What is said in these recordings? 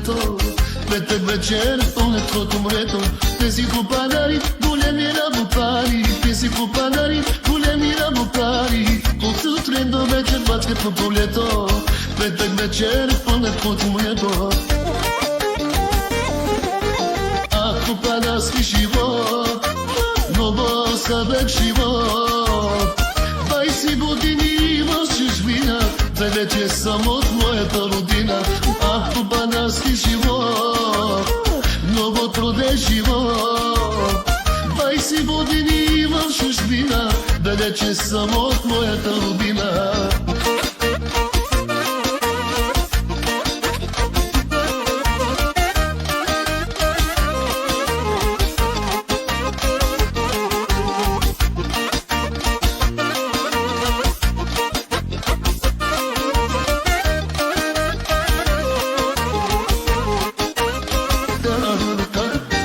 полето. Петък вечер пълнят твоето морето. Тези копанари, големи работари. Тези копанари, големи работари. От сутрин до вечер бачкат по полето. Петък вечер пълнят твоето морето. Ах, копанарски живот, много съдък живот. 20 години в чужбина, далече съм от моята родина. Ах, копанарски живот, много труден живот. 20 години в чужбина, далече съм от моята родина.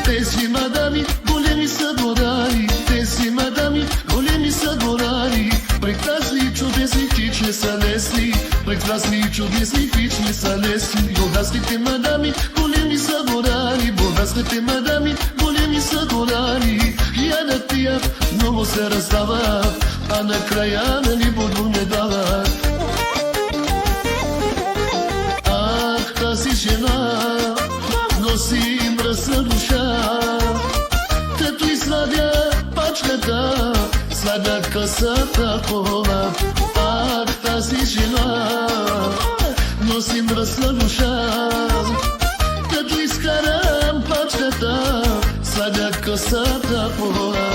Тези мадами големи са горари, тези мадами големи са горари. Прекрасни, чудесни, хич не са лесни, прекрасни, чудесни, хич не са лесни. Бургаските мадами големи са горари, бургаските мадами големи са горари. Ядат пият, много се раздават, а накрая на ни буду не дават. Ах, тази жена носи мръсна душа, като изладя пачката, слага късата кола. Ах, тази жена носи мръсна душа, като изкарам пачката, слага късата кола.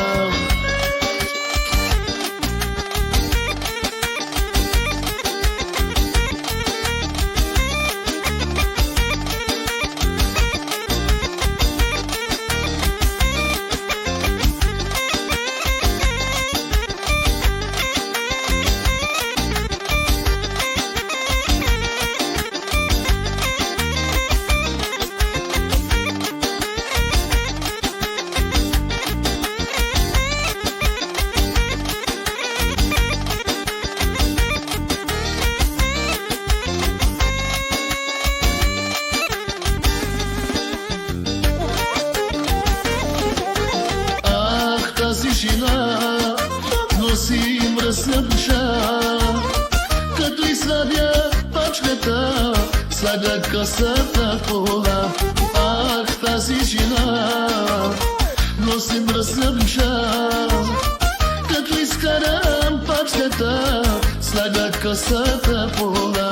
Тази жена носи мръсна душа, като изладя пачката, слага късата кола. Ах, тази жена носи мръсна душа, като изкарам пачката, слага късата кола.